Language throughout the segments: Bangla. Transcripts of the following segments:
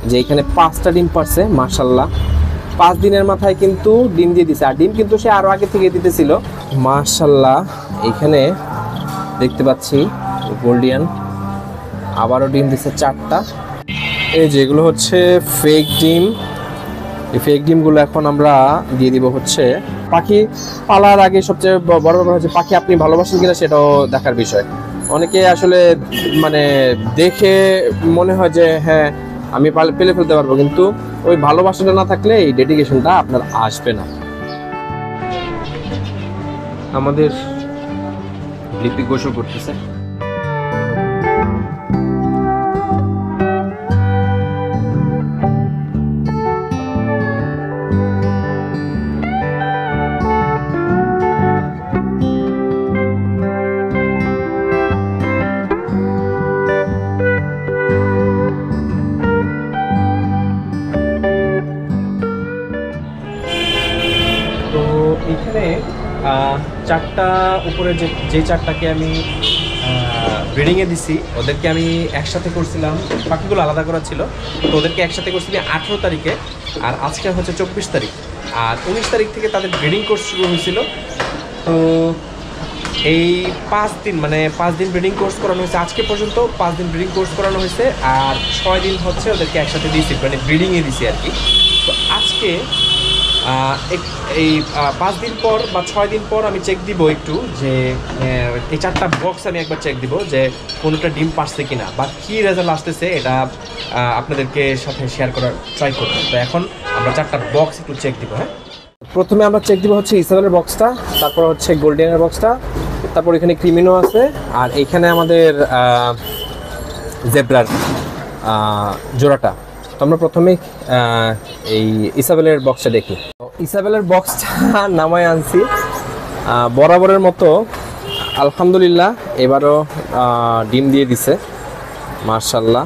যে এখানে 5টা ডিম পারছে মাশাআল্লাহ। 5 দিনের মাথায় কিন্তু ডিম দিয়ে দিছে, আর ডিম কিন্তু সে আরো আগে থেকে দিতেছিল মাশাআল্লাহ। এখানে দেখতে পাচ্ছি গোল্ডিয়ান আবারও ডিম দিছে 4টা। এই যেগুলো হচ্ছে ফেক ডিম, এই ফেক ডিমগুলো এখন আমরা দিয়ে দিব হচ্ছে পাখি পালার আগে। সবচেয়ে বড় ব্যাপার হচ্ছে পাখি আপনি ভালোবাসেন কিনা সেটাও দেখার বিষয়। অনেকে আসলে মানে দেখে মনে হয় যে হ্যাঁ আমি পেলে ফেলতে পারবো, কিন্তু ওই ভালোবাসাটা না থাকলে এই ডেডিকেশনটা আপনার আসবে না। আমাদের লিপি গোসল করতেছে। এখানে 4টা উপরে যে 4টাকে আমি ব্রিডিংয়ে দিছি, ওদেরকে আমি একসাথে করছিলাম, পাখিগুলো আলাদা করা ছিল, তো ওদেরকে একসাথে করছিলাম 18 তারিখে, আর আজকে হচ্ছে 24 তারিখ, আর 19 তারিখ থেকে তাদের ব্রিডিং কোর্স শুরু হয়েছিল। তো এই 5 দিন মানে 5 দিন ব্রিডিং কোর্স করানো হয়েছে, আজকে পর্যন্ত 5 দিন ব্রিডিং কোর্স করানো হয়েছে, আর 6 দিন হচ্ছে ওদেরকে একসাথে দিয়েছি, মানে ব্রিডিংয়ে দিছি আর কি। তো আজকে এই 5 দিন পর বা 6 দিন পর আমি চেক দিব একটু যে এই 4টা বক্স আমি একবার চেক দিব যে কোনোটা ডিম পারছে কিনা বা কী রেজাল্ট আসতেছে, এটা আপনাদেরকে সাথে শেয়ার করার ট্রাই করবো। তো এখন আমরা 4টা বক্স একটু চেক দিব। হ্যাঁ, প্রথমে আমরা চেক দিব হচ্ছে ইসাবেলের বক্সটা, তারপর হচ্ছে গোল্ডেনের বক্সটা, তারপর এখানে ক্রিমিনো আছে, আর এইখানে আমাদের জেব্রার জোড়াটা। তো আমরা প্রথমে এই ইসাবেলের বক্সটা দেখি। ইসাবেলের বক্সটা নামায় আনছি বরাবরের মতো, আলহামদুলিল্লাহ এবারও ডিম দিয়ে দিছে মাশাআল্লাহ।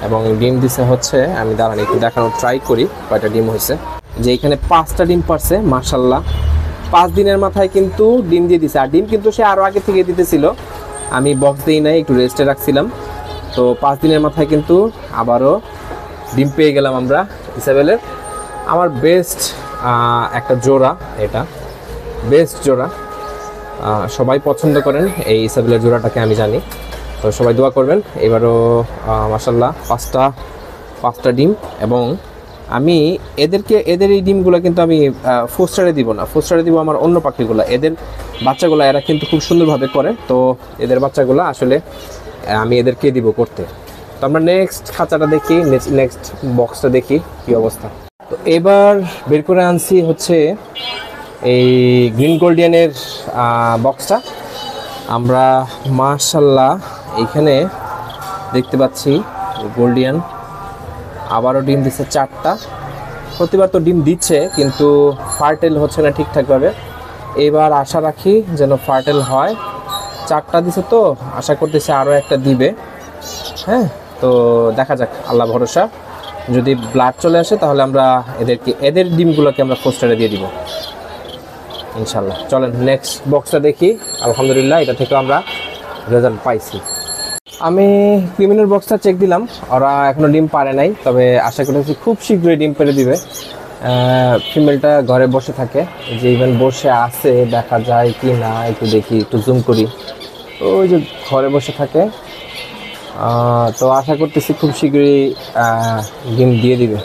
এবং ডিম দিছে হচ্ছে, আমি দাঁড়ান একটু দেখানোর ট্রাই করি কয়টা ডিম হয়েছে। যে এখানে 5টা ডিম পারছে মাশাআল্লাহ। 5 দিনের মাথায় কিন্তু ডিম দিয়ে দিছে, আর ডিম কিন্তু সে আরও আগে থেকে দিতেছিল, আমি বক্স দিই নাই, একটু রেস্টে রাখছিলাম। তো 5 দিনের মাথায় কিন্তু আবারও ডিম পেয়ে গেলাম আমরা ইসাবেলের। আমার বেস্ট একটা জোড়া, এটা বেস্ট জোড়া, সবাই পছন্দ করেন এই ইসাবেলের জোড়াটাকে, আমি জানি। তো সবাই দোয়া করবেন। এবারও মাশাআল্লাহ 5টা ডিম, এবং আমি এদের এই ডিমগুলো কিন্তু আমি ফোস্টারে দিব না, ফোস্টারে দিব আমার অন্য পাখিগুলো। এদের বাচ্চাগুলো এরা কিন্তু খুব সুন্দরভাবে করে, তো এদের বাচ্চাগুলো আসলে আমি এদেরকে দিব করতে। তো আমরা নেক্সট খাঁচাটা দেখি, নেক্সট বক্সটা দেখি কি অবস্থা। তো এবার বের করে আনছি হচ্ছে এই গ্রিন গোল্ডিয়ানের বক্সটা। আমরা মাশাআল্লাহ এইখানে দেখতে পাচ্ছি গোল্ডিয়ান আবারও ডিম দিচ্ছে 4টা। প্রতিবার তো ডিম দিচ্ছে কিন্তু ফার্টেল হচ্ছে না ঠিকঠাকভাবে, এবার আশা রাখি যেন ফার্টেল হয়। 4টা দিছে, তো আশা করতেছি আরও একটা দিবে। হ্যাঁ, তো দেখা যাক, আল্লাহ ভরসা। যদি ব্লাড চলে আসে তাহলে আমরা এদের ডিমগুলোকে আমরা পোস্টারে দিয়ে দিব ইনশাল্লাহ। চলেন নেক্সট বক্সটা দেখি। আলহামদুলিল্লাহ এটা থেকে আমরা রেজাল্ট পাইছি। আমি ক্রিমিনোর বক্সটা চেক দিলাম, ওরা এখনও ডিম পারে নাই, তবে আশা করতেছি খুব শীঘ্রই ডিম পেরে দিবে। ফিমেলটা ঘরে বসে থাকে, যে ইভেন বসে আছে, দেখা যায় কি না একটু দেখি, একটু জুম করি, ওই যে ঘরে বসে থাকে। তো আশা করতেছি খুব শীঘ্রই ডিম দিয়ে দিবে।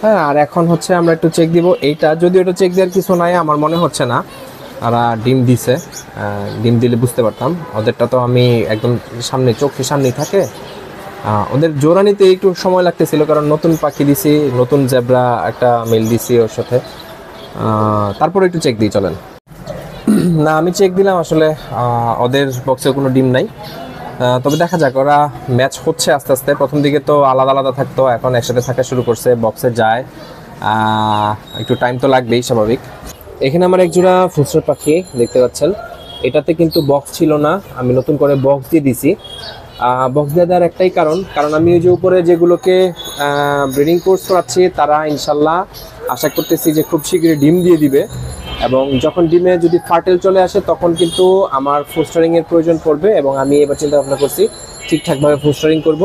হ্যাঁ, আর এখন হচ্ছে আমরা একটু চেক দিব এইটা, যদি ওটা চেক দেওয়ার কিছু নাই আমার মনে হচ্ছে না ওরা ডিম দিছে। ডিম দিলে বুঝতে পারতাম, ওদেরটা তো আমি একদম সামনে, চোখের সামনেই থাকে। ওদের জোড়া নিতে একটু সময় লাগতেছিল, কারণ নতুন পাখি দিছি, নতুন জেব্রা একটা মেল দিছি ওর সাথে। তারপরে একটু চেক দিই, চলেন। না, আমি চেক দিলাম, আসলে ওদের বক্সে কোনো ডিম নাই, তবে দেখা যাক, ওরা ম্যাচ হচ্ছে আস্তে আস্তে। প্রথম দিকে তো আলাদা আলাদা থাকতো, এখন একসাথে থাকা শুরু করছে, বক্সে যায়, একটু টাইম তো লাগবেই, স্বাভাবিক। এখানে আমার এক জোড়া ফুসটার পাখি দেখতে পাচ্ছেন, এটাতে কিন্তু বক্স ছিল না, আমি নতুন করে বক্স দিয়ে দিছি। বক্স দিয়ে দেওয়ার একটাই কারণ আমি ওই যে উপরে যেগুলোকে ব্রিডিং কোর্স করাচ্ছি, তারা ইনশাল্লাহ আশা করতেছি যে খুব শীঘ্রই ডিম দিয়ে দিবে, এবং যখন ডিমে যদি ফার্টেল চলে আসে তখন কিন্তু আমার ফুস্টারিংয়ের প্রয়োজন পড়বে, এবং আমি এবার চিন্তা ভাবনা করছি ঠিকঠাকভাবে ফুস্টারিং করব।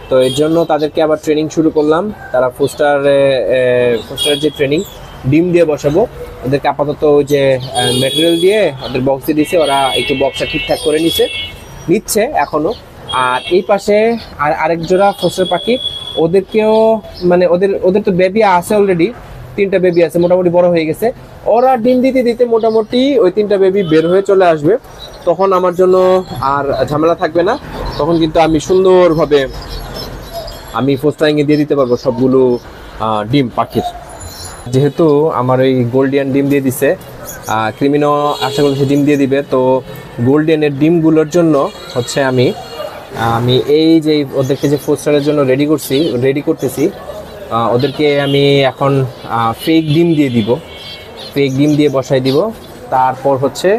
তো তো এর জন্য তাদেরকে আবার ট্রেনিং শুরু করলাম। তারা ফোস্টারের যে ট্রেনিং, ডিম দিয়ে বসাবো ওদেরকে। আপাতত ওই যে ম্যাটেরিয়াল দিয়ে ওদের বক্সে দিয়েছে, ওরা একটু বক্সটা ঠিকঠাক করে নিচ্ছে এখনো। আর এই পাশে আরেক জোড়া ফোস্টার পাখি, ওদেরকেও মানে ওদের তো বেবি আছে অলরেডি, 3টা বেবি আছে, মোটামুটি বড় হয়ে গেছে। ওরা ডিম দিতে দিতে মোটামুটি ওই 3টা বেবি বের হয়ে চলে আসবে, তখন আমার জন্য আর ঝামেলা থাকবে না। তখন কিন্তু আমি সুন্দরভাবে আমি ফোস্টারিংয়ে দিয়ে দিতে পারবো সবগুলো ডিম পাখির। যেহেতু আমার ওই গোল্ডিয়ান ডিম দিয়ে দিছে, ক্রিমিনো আশা করি সে ডিম দিয়ে দিবে। তো গোল্ডিয়ানের ডিমগুলোর জন্য হচ্ছে আমি এই যে ওদেরকে যে ফোস্টারের জন্য রেডি করতেছি, ওদেরকে আমি এখন ফেক ডিম দিয়ে দিব, ফেক ডিম দিয়ে বসাই দিব। তারপর হচ্ছে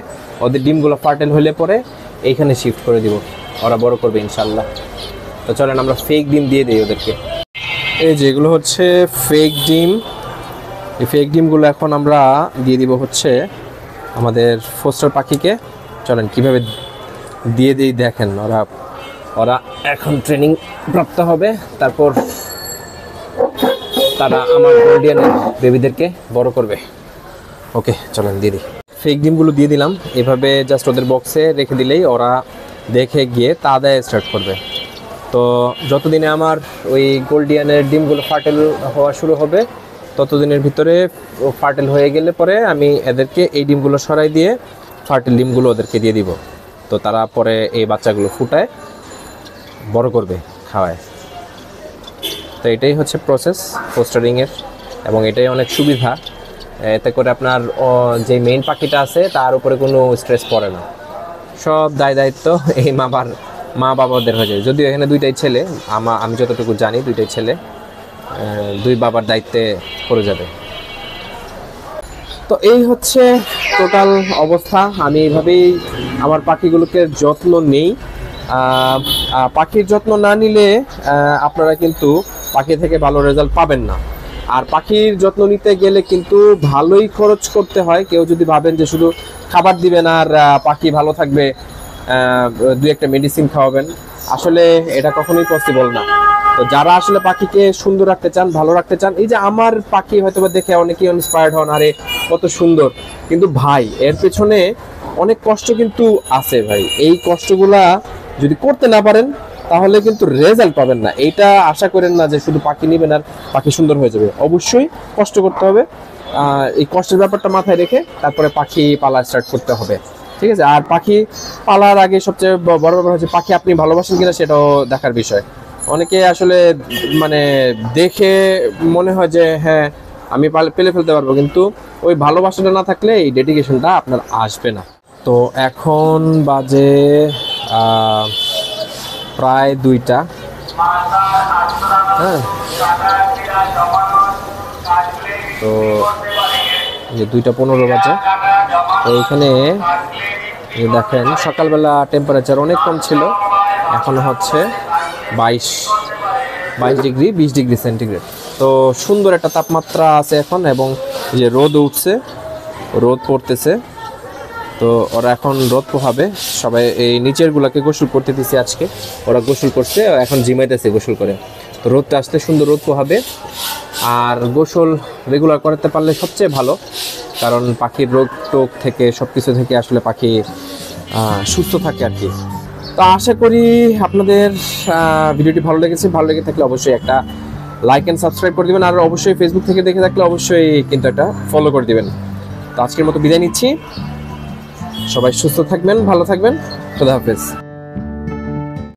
ওদের ডিমগুলো ফার্টেল হলে পরে এইখানে শিফট করে দিব, ওরা বড় করবে ইনশাল্লাহ। তো চলেন আমরা ফেক ডিম দিয়ে দিই ওদেরকে। এই যেগুলো হচ্ছে ফেক ডিম, এই ফেক ডিমগুলো এখন আমরা দিয়ে দিব হচ্ছে আমাদের ফোস্টার পাখিকে। চলেন কিভাবে দিয়ে দিই দেখেন। ওরা এখন ট্রেনিং প্রাপ্ত হবে, তারপর তারা আমার গোল্ডিয়ানের বেবিদেরকে বড় করবে। ওকে চলেন দিয়ে দিই। ফেক ডিমগুলো দিয়ে দিলাম, এভাবে জাস্ট ওদের বক্সে রেখে দিলেই ওরা দেখে গিয়ে তা দেয় স্টার্ট করবে। তো যতদিনে আমার ওই গোল্ডিয়ানের ডিমগুলো ফার্টেল হওয়া শুরু হবে, ততদিনের ভিতরে ফার্টেল হয়ে গেলে পরে আমি এদেরকে এই ডিমগুলো সরাই দিয়ে ফার্টেল ডিমগুলো ওদেরকে দিয়ে দিব। তো তারা পরে এই বাচ্চাগুলো ফুটায় বড় করবে, খাওয়ায়। তো এটাই হচ্ছে প্রসেস ফোস্টারিংয়ের, এবং এটাই অনেক সুবিধা। এতে করে আপনার যে মেইন পাখিটা আছে তার উপরে কোনো স্ট্রেস পড়ে না, সব দায়িত্ব এই মা বাবাদের হয়ে যায়। যদিও এখানে 2টাই ছেলে, আমি যতটুকু জানি 2টাই ছেলে, 2 বাবার দায়িত্বে পড়ে যাবে। তো এই হচ্ছে টোটাল অবস্থা। আমি এইভাবেই আমার পাখিগুলোকে যত্ন নেই। পাখির যত্ন না নিলে আপনারা কিন্তু পাখি থেকে ভালো রেজাল্ট পাবেন না। আর পাখির যত্ন নিতে গেলে কিন্তু ভালোই খরচ করতে হয়। কেউ যদি ভাবেন যে শুধু খাবার দিবেন আর পাখি ভালো থাকবে, 2-1টা মেডিসিন খাওয়াবেন, আসলে এটা কখনোই পসিবল না। তো যারা আসলে পাখিকে সুন্দর রাখতে চান, ভালো রাখতে চান, এই যে আমার পাখি হয়তো দেখে অনেকেই ইন্সপায়ার্ড হন, আরে কত সুন্দর, কিন্তু ভাই এর পেছনে অনেক কষ্ট কিন্তু আছে ভাই। এই কষ্টগুলা যদি করতে না পারেন তাহলে কিন্তু রেজাল্ট পাবেন না। এইটা আশা করেন না যে শুধু পাখি নেবেন আর পাখি সুন্দর হয়ে যাবে। অবশ্যই কষ্ট করতে হবে, এই কষ্টের ব্যাপারটা মাথায় রেখে তারপরে পাখি পালা স্টার্ট করতে হবে, ঠিক আছে? আর পাখি পালার আগে সবচেয়ে বড় ব্যাপার হচ্ছে পাখি আপনি ভালোবাসেন কিনা সেটাও দেখার বিষয়। অনেকে আসলে মানে দেখে মনে হয় যে হ্যাঁ আমি পেলে ফেলতে পারবো, কিন্তু ওই ভালোবাসাটা না থাকলে এই ডেডিকেশনটা আপনার আসবে না। তো এখন বাজে প্রায় 2টা, হ্যাঁ। তো 2:15 বাজে। তো এইখানে দেখেন সকালবেলা টেম্পারেচার অনেক কম ছিল, এখন হচ্ছে 22 ডিগ্রি 20 ডিগ্রি সেন্টিগ্রেড। তো সুন্দর একটা তাপমাত্রা আছে এখন, এবং যে রোদ উঠছে, রোদ পড়তেছে। তো ওরা এখন রোদ পোহাবে। সবাই এই নিচের গুলাকে গোসল করতে দিচ্ছে আজকে, ওরা গোসল করছে, এখন জিমাইতেছে গোসল করে। তো রোদটা আসতে সুন্দর রোদ পোহাবে। আর গোসল রেগুলার করতে পারলে সবচেয়ে ভালো, কারণ পাখির রোগ টোগ থেকে সব কিছু থেকে আসলে পাখি সুস্থ থাকে আর কি। তো আশা করি আপনাদের ভিডিওটি ভালো লেগেছে। ভালো লেগে থাকলে অবশ্যই একটা লাইক অ্যান্ড সাবস্ক্রাইব করে দেবেন, আর অবশ্যই ফেসবুক থেকে দেখে থাকলে অবশ্যই কিন্তু একটা ফলো করে দেবেন। তো আজকের মতো বিদায় নিচ্ছি, সবাই সুস্থ থাকবেন, ভালো থাকবেন, খোদা হাফেজ।